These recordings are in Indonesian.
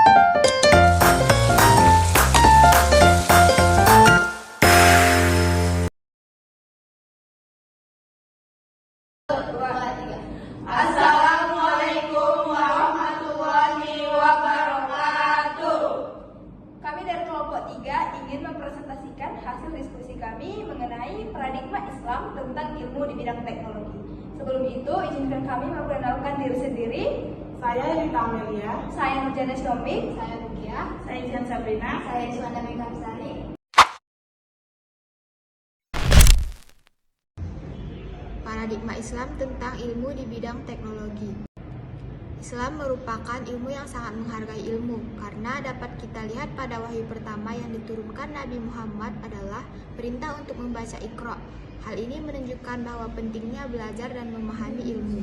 Assalamualaikum warahmatullahi wabarakatuh. Kami dari kelompok 3 ingin mempresentasikan hasil diskusi kami mengenai paradigma Islam tentang ilmu di bidang teknologi. Sebelum itu, izinkan kami memperkenalkan diri sendiri. Saya Rita Amelia. Saya Nurjana Syomik. Saya Rukia. Saya Jian Sabrina. Saya Iswanda Megamsari. Paradigma Islam tentang ilmu di bidang teknologi. Islam merupakan ilmu yang sangat menghargai ilmu karena dapat kita lihat pada wahyu pertama yang diturunkan Nabi Muhammad adalah perintah untuk membaca Iqra. Hal ini menunjukkan bahwa pentingnya belajar dan memahami ilmu.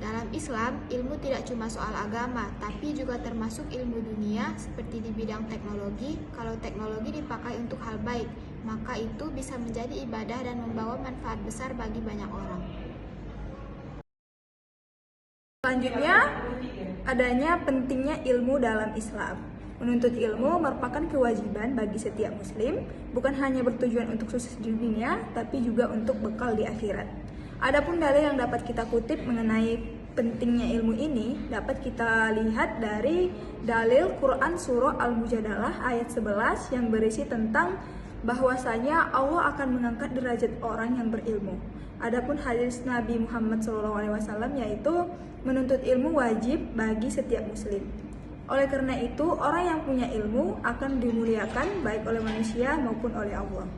Dalam Islam, ilmu tidak cuma soal agama, tapi juga termasuk ilmu dunia seperti di bidang teknologi. Kalau teknologi dipakai untuk hal baik, maka itu bisa menjadi ibadah dan membawa manfaat besar bagi banyak orang. Selanjutnya, adanya pentingnya ilmu dalam Islam. Menuntut ilmu merupakan kewajiban bagi setiap muslim, bukan hanya bertujuan untuk sukses di dunia, tapi juga untuk bekal di akhirat. Adapun dalil yang dapat kita kutip mengenai pentingnya ilmu ini dapat kita lihat dari dalil Quran Surah Al-Mujadalah ayat 11 yang berisi tentang bahwasanya Allah akan mengangkat derajat orang yang berilmu. Adapun hadis Nabi Muhammad SAW yaitu menuntut ilmu wajib bagi setiap muslim. Oleh karena itu, orang yang punya ilmu akan dimuliakan baik oleh manusia maupun oleh Allah.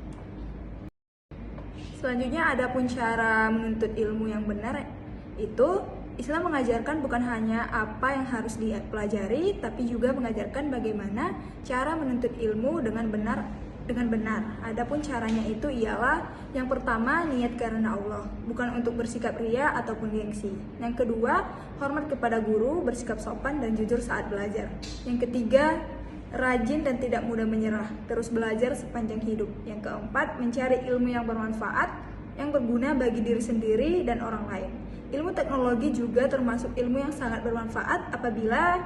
Selanjutnya, adapun cara menuntut ilmu yang benar, itu Islam mengajarkan bukan hanya apa yang harus dipelajari, tapi juga mengajarkan bagaimana cara menuntut ilmu dengan benar. Adapun caranya itu ialah yang pertama, niat karena Allah, bukan untuk bersikap ria ataupun gengsi. Yang kedua, hormat kepada guru, bersikap sopan dan jujur saat belajar. Yang ketiga, rajin dan tidak mudah menyerah, terus belajar sepanjang hidup. Yang keempat, mencari ilmu yang bermanfaat, yang berguna bagi diri sendiri dan orang lain. Ilmu teknologi juga termasuk ilmu yang sangat bermanfaat apabila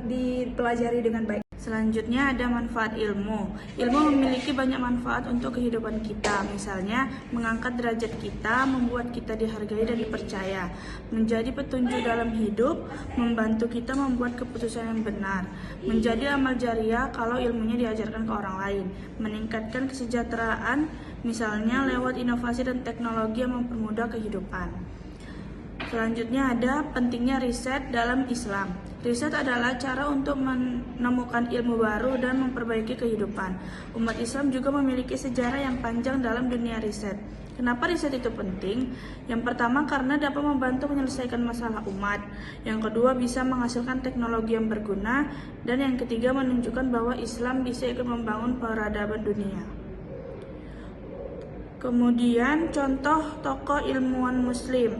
dipelajari dengan baik. Selanjutnya ada manfaat ilmu. Ilmu memiliki banyak manfaat untuk kehidupan kita. Misalnya, mengangkat derajat kita, membuat kita dihargai dan dipercaya, menjadi petunjuk dalam hidup, membantu kita membuat keputusan yang benar, menjadi amal jariah kalau ilmunya diajarkan ke orang lain, meningkatkan kesejahteraan, misalnya lewat inovasi dan teknologi yang mempermudah kehidupan. Selanjutnya ada pentingnya riset dalam Islam. Riset adalah cara untuk menemukan ilmu baru dan memperbaiki kehidupan. Umat Islam juga memiliki sejarah yang panjang dalam dunia riset. Kenapa riset itu penting? Yang pertama, karena dapat membantu menyelesaikan masalah umat. Yang kedua, bisa menghasilkan teknologi yang berguna. Dan yang ketiga, menunjukkan bahwa Islam bisa ikut membangun peradaban dunia. Kemudian, contoh tokoh ilmuwan Muslim.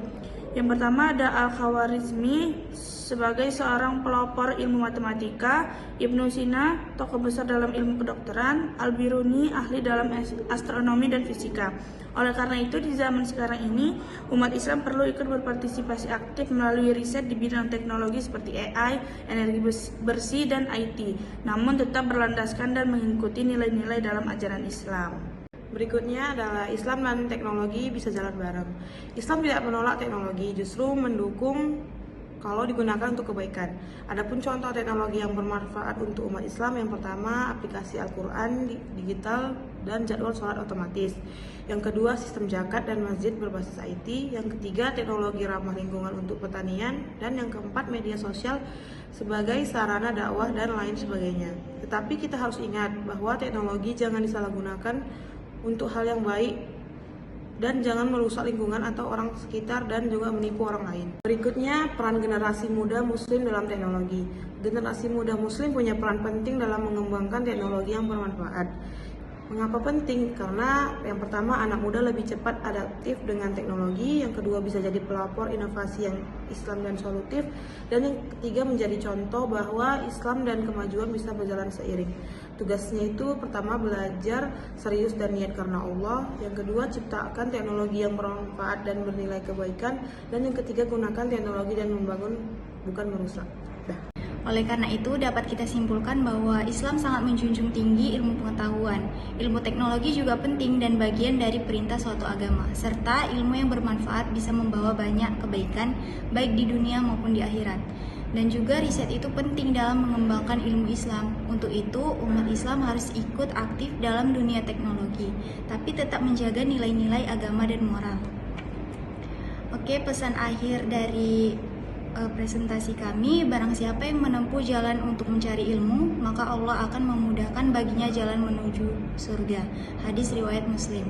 Yang pertama ada Al-Khawarizmi sebagai seorang pelopor ilmu matematika, Ibnu Sina, tokoh besar dalam ilmu kedokteran, Al-Biruni, ahli dalam astronomi dan fisika. Oleh karena itu, di zaman sekarang ini, umat Islam perlu ikut berpartisipasi aktif melalui riset di bidang teknologi seperti AI, energi bersih, dan IT, namun tetap berlandaskan dan mengikuti nilai-nilai dalam ajaran Islam. Berikutnya adalah Islam dan teknologi bisa jalan bareng. Islam tidak menolak teknologi, justru mendukung kalau digunakan untuk kebaikan. Adapun contoh teknologi yang bermanfaat untuk umat Islam, yang pertama aplikasi Al-Quran digital dan jadwal sholat otomatis. Yang kedua, sistem zakat dan masjid berbasis IT. Yang ketiga, teknologi ramah lingkungan untuk pertanian. Dan yang keempat, media sosial sebagai sarana dakwah dan lain sebagainya. Tetapi kita harus ingat bahwa teknologi jangan disalahgunakan untuk hal yang baik dan jangan merusak lingkungan atau orang sekitar dan juga menipu orang lain. Berikutnya, peran generasi muda muslim dalam teknologi. Generasi muda muslim punya peran penting dalam mengembangkan teknologi yang bermanfaat. Mengapa penting? Karena yang pertama, anak muda lebih cepat adaptif dengan teknologi. Yang kedua, bisa jadi pelopor inovasi yang Islam dan solutif. Dan yang ketiga, menjadi contoh bahwa Islam dan kemajuan bisa berjalan seiring. Tugasnya itu pertama, belajar serius dan niat karena Allah. Yang kedua, ciptakan teknologi yang bermanfaat dan bernilai kebaikan. Dan yang ketiga, gunakan teknologi dan membangun, bukan merusak. Oleh karena itu, dapat kita simpulkan bahwa Islam sangat menjunjung tinggi ilmu pengetahuan. Ilmu teknologi juga penting dan bagian dari perintah suatu agama, serta ilmu yang bermanfaat bisa membawa banyak kebaikan, baik di dunia maupun di akhirat. Dan juga riset itu penting dalam mengembangkan ilmu Islam. Untuk itu, umat Islam harus ikut aktif dalam dunia teknologi, tapi tetap menjaga nilai-nilai agama dan moral. Oke, pesan akhir dari presentasi kami, barang siapa yang menempuh jalan untuk mencari ilmu, maka Allah akan memudahkan baginya jalan menuju surga. Hadis riwayat Muslim.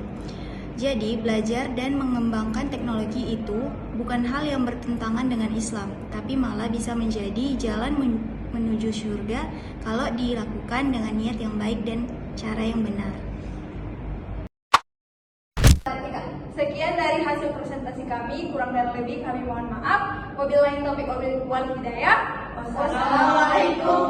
Jadi, belajar dan mengembangkan teknologi itu bukan hal yang bertentangan dengan Islam, tapi malah bisa menjadi jalan menuju surga kalau dilakukan dengan niat yang baik dan cara yang benar. Sekian dari hasil presentasi kami, kurang dan lebih kami mohon maaf. Wabillahi taufiq wal hidayah. Wassalamualaikum